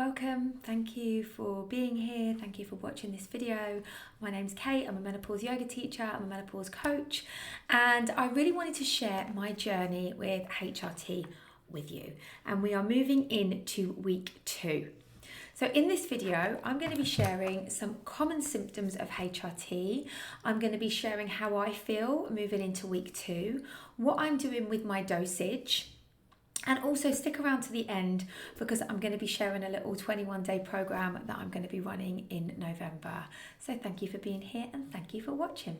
welcome. Thank you for being here. Thank you for watching this video. My name's Kate. I'm a menopause yoga teacher. I'm a menopause coach. And I really wanted to share my journey with HRT with you. And we are moving into week 2. So in this video, I'm going to be sharing some common symptoms of HRT. I'm going to be sharing how I feel moving into week 2, what I'm doing with my dosage, and also stick around to the end because I'm going to be sharing a little 21-day program that I'm going to be running in November. So thank you for being here and thank you for watching.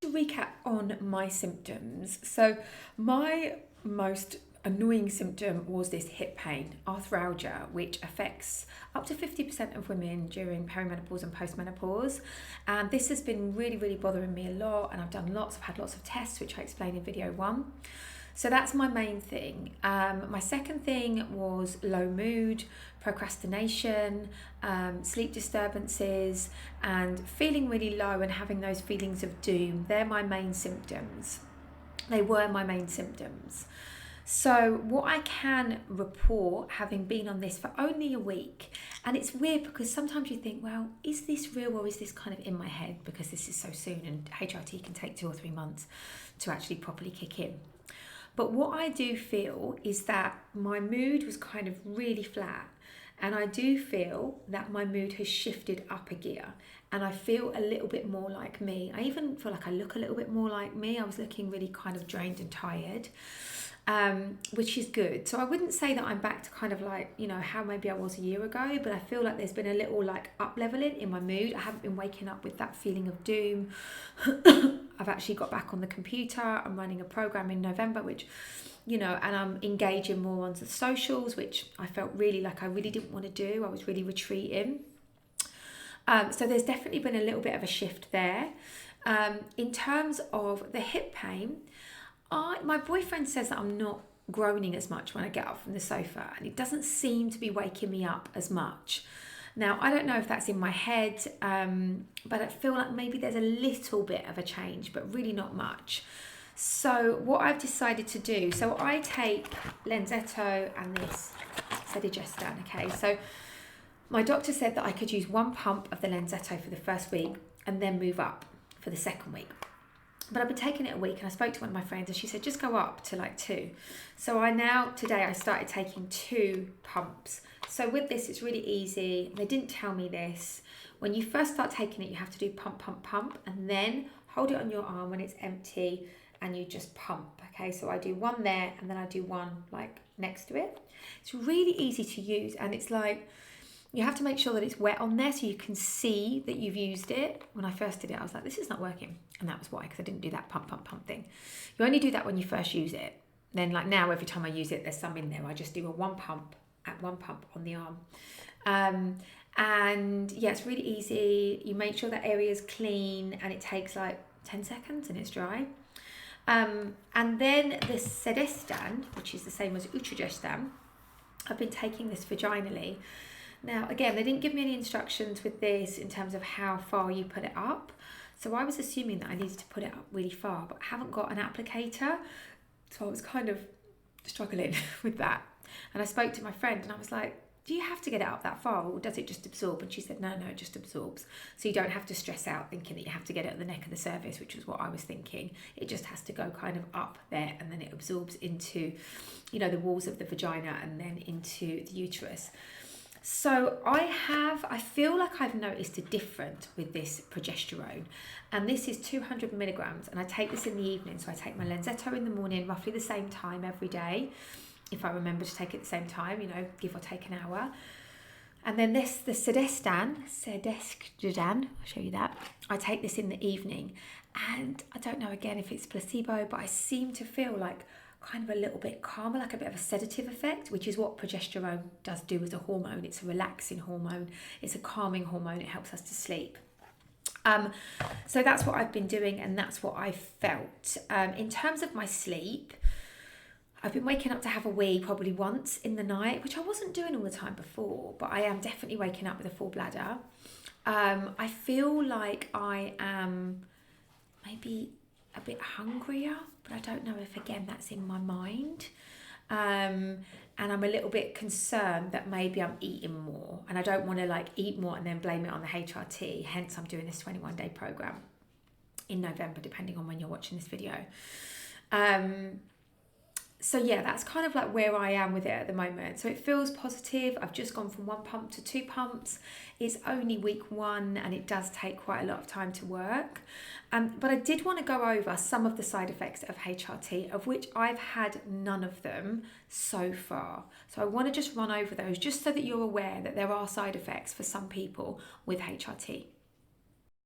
To recap on my symptoms. So my most annoying symptom was this hip pain, arthralgia, which affects up to 50% of women during perimenopause and postmenopause. And this has been really bothering me a lot, and I've had lots of tests, which I explain in video 1. So that's my main thing. My second thing was low mood, procrastination, sleep disturbances, and feeling really low and having those feelings of doom. They're my main symptoms. They were my main symptoms. So what I can report, having been on this for only a week, and it's weird because sometimes you think, well, is this real or is this kind of in my head because this is so soon and HRT can take 2 or 3 months to actually properly kick in. But what I do feel is that my mood was kind of really flat, and I do feel that my mood has shifted up a gear and I feel a little bit more like me. I even feel like I look a little bit more like me. I was looking really kind of drained and tired, which is good. So I wouldn't say that I'm back to kind of like, you know, how maybe I was a year ago, but I feel like there's been a little like up leveling in my mood. I haven't been waking up with that feeling of doom. I've actually got back on the computer. I'm running a program in November, which, you know, and I'm engaging more on the socials, which I felt really like I really didn't want to do. I was really retreating. So there's definitely been a little bit of a shift there. In terms of the hip pain, my boyfriend says that I'm not groaning as much when I get up from the sofa, and it doesn't seem to be waking me up as much. Now, I don't know if that's in my head, but I feel like maybe there's a little bit of a change, but really not much. So what I've decided to do, so I take Lenzetto and this Sedigestan, okay? So my doctor said that I could use 1 pump of the Lenzetto for the first week and then move up for the second week. But I've been taking it a week, and I spoke to one of my friends and she said, just go up to like 2. So today I started taking 2 pumps. So with this, it's really easy. They didn't tell me this. When you first start taking it, you have to do pump, pump, pump, and then hold it on your arm when it's empty and you just pump. Okay, so I do 1 there and then I do 1 like next to it. It's really easy to use, and it's like, you have to make sure that it's wet on there so you can see that you've used it. When I first did it, I was like, this is not working. And that was why, because I didn't do that pump, pump, pump thing. You only do that when you first use it. Then like now, every time I use it, there's some in there. I just do 1 pump on the arm. And yeah, it's really easy. You make sure that area is clean, and it takes like 10 seconds and it's dry. And then the Sedigestan, which is the same as Utrogestan, I've been taking this vaginally. Now, again, they didn't give me any instructions with this in terms of how far you put it up. So I was assuming that I needed to put it up really far, but I haven't got an applicator. So I was kind of struggling with that. And I spoke to my friend and I was like, do you have to get it up that far, or does it just absorb? And she said, no, it just absorbs. So you don't have to stress out thinking that you have to get it at the neck of the cervix, which is what I was thinking. It just has to go kind of up there, and then it absorbs into, you know, the walls of the vagina and then into the uterus. So I feel like I've noticed a difference with this progesterone, and this is 200 milligrams, and I take this in the evening. So I take my Lenzetto in the morning, roughly the same time every day, if I remember to take it at the same time, you know, give or take an hour. And then the Sedigestan, I'll show you that. I take this in the evening, and I don't know again if it's placebo, but I seem to feel like kind of a little bit calmer, like a bit of a sedative effect, which is what progesterone does do as a hormone. It's a relaxing hormone. It's a calming hormone. It helps us to sleep. So that's what I've been doing, and that's what I felt. In terms of my sleep, I've been waking up to have a wee probably once in the night, which I wasn't doing all the time before, but I am definitely waking up with a full bladder. I feel like I am maybe a bit hungrier, but I don't know if again that's in my mind. And I'm a little bit concerned that maybe I'm eating more. and I don't want to like eat more and then blame it on the HRT. Hence, I'm doing this 21-day program in November, depending on when you're watching this video. So yeah, that's kind of like where I am with it at the moment. So it feels positive. I've just gone from 1 pump to 2 pumps. It's only week 1 and it does take quite a lot of time to work. But I did want to go over some of the side effects of HRT, of which I've had none of them so far. So I want to just run over those just so that you're aware that there are side effects for some people with HRT.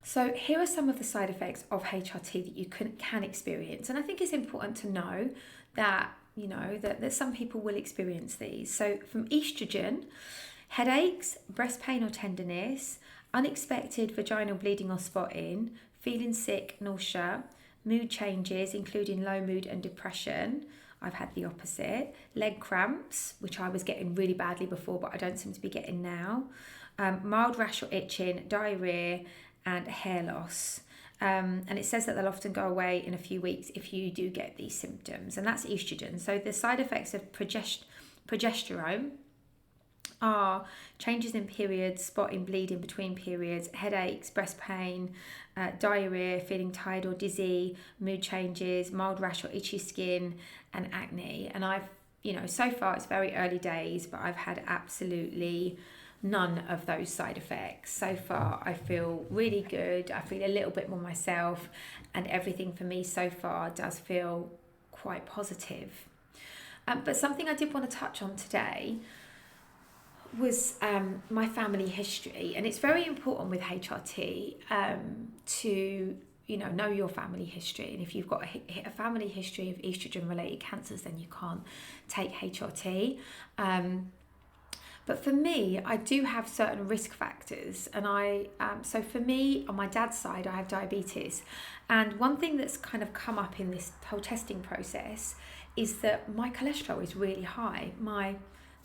So here are some of the side effects of HRT that you can experience. And I think it's important to know that, you know, that some people will experience these. So from estrogen, headaches, breast pain or tenderness, unexpected vaginal bleeding or spotting, feeling sick, nausea, mood changes, including low mood and depression. I've had the opposite. Leg cramps, which I was getting really badly before, but I don't seem to be getting now. Mild rash or itching, diarrhea, and hair loss. And it says that they'll often go away in a few weeks if you do get these symptoms, and that's estrogen. So the side effects of progesterone are changes in periods, spotting, bleeding between periods, headaches, breast pain, diarrhea, feeling tired or dizzy, mood changes, mild rash or itchy skin, and acne. And I've, you know, so far it's very early days, but I've had absolutely none of those side effects. So far I feel really good. I feel a little bit more myself, and everything for me so far does feel quite positive. But something I did want to touch on today was my family history, and it's very important with HRT to, you know your family history. And if you've got a family history of estrogen related cancers, then you can't take HRT. But for me, I do have certain risk factors, and so for me, on my dad's side, I have diabetes. And one thing that's kind of come up in this whole testing process is that my cholesterol is really high.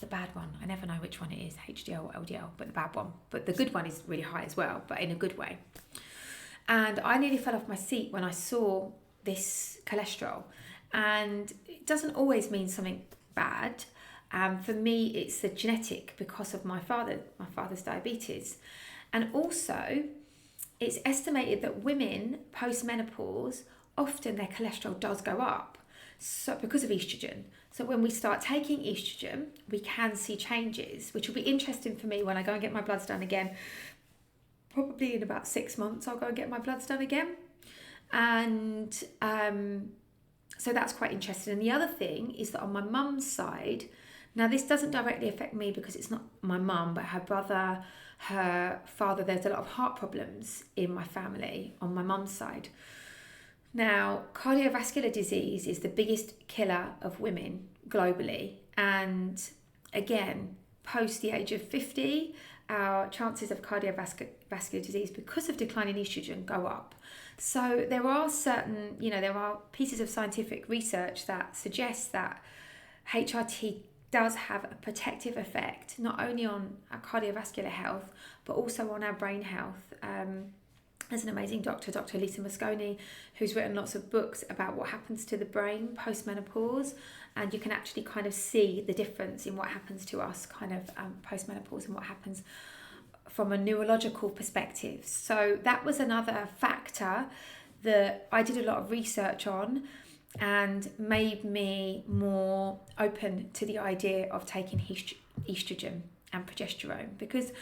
The bad one, I never know which one it is, HDL or LDL, but the bad one. But the good one is really high as well, but in a good way. And I nearly fell off my seat when I saw this cholesterol. And it doesn't always mean something bad. For me, it's the genetic because of my father's diabetes. And also, it's estimated that women post-menopause, often their cholesterol does go up, so because of estrogen. So when we start taking estrogen, we can see changes, which will be interesting for me when I go and get my bloods done again. Probably in about 6 months, I'll go and get my bloods done again. And so that's quite interesting. And the other thing is that on my mum's side, now this doesn't directly affect me because it's not my mum, but her brother, her father, there's a lot of heart problems in my family on my mum's side. Now, cardiovascular disease is the biggest killer of women globally. And again, post the age of 50, our chances of cardiovascular disease because of declining estrogen go up. So there are certain, there are pieces of scientific research that suggest that HRT does have a protective effect, not only on our cardiovascular health, but also on our brain health. There's an amazing doctor, Dr. Lisa Mosconi, who's written lots of books about what happens to the brain post-menopause, and you can actually kind of see the difference in what happens to us kind of post-menopause and what happens from a neurological perspective. So that was another factor that I did a lot of research on and made me more open to the idea of taking estrogen and progesterone, because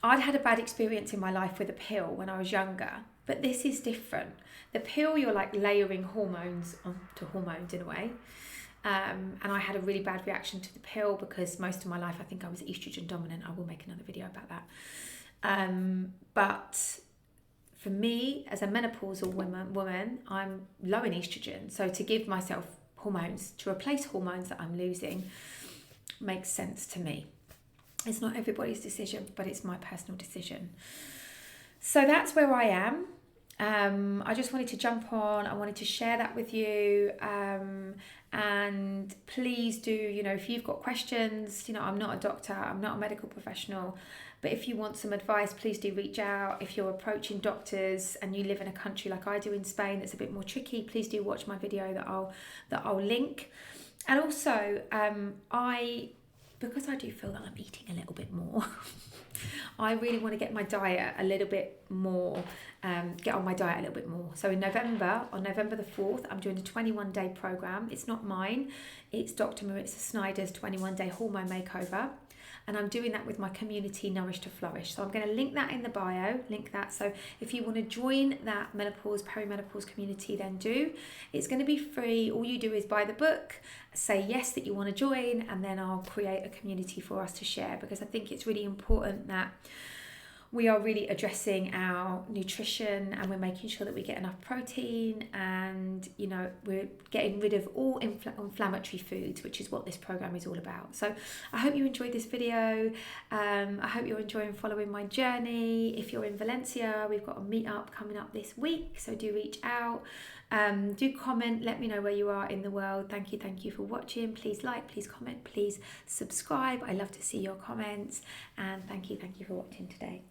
I'd had a bad experience in my life with a pill when I was younger, but this is different. The pill, you're like layering hormones onto hormones in a way. And I had a really bad reaction to the pill because most of my life I think I was estrogen dominant. I will make another video about that. But for me, as a menopausal woman, I'm low in estrogen. So to give myself hormones, to replace hormones that I'm losing, makes sense to me. It's not everybody's decision, but it's my personal decision. So that's where I am. I just wanted to jump on. I wanted to share that with you. And please do, if you've got questions, I'm not a doctor, I'm not a medical professional, but if you want some advice, please do reach out. If you're approaching doctors and you live in a country like I do in Spain that's a bit more tricky, please do watch my video that I'll link. And also, because I do feel that I'm eating a little bit more, I really want to get my diet a little bit more, get on my diet a little bit more. So in November, on November the 4th, I'm doing a 21-day program. It's not mine, it's Dr. Maritza Snyder's 21-day hormone makeover. And I'm doing that with my community, Nourish to Flourish. So I'm going to link that in the bio, So if you want to join that menopause, perimenopause community, then do. It's going to be free. All you do is buy the book, say yes that you want to join, and then I'll create a community for us to share, because I think it's really important that we are really addressing our nutrition and we're making sure that we get enough protein, and we're getting rid of all inflammatory foods, which is what this program is all about. So I hope you enjoyed this video. I hope you're enjoying following my journey. If you're in Valencia, we've got a meetup coming up this week, so do reach out. Do comment, let me know where you are in the world. Thank you for watching. Please like, please comment, please subscribe. I love to see your comments, and thank you for watching today.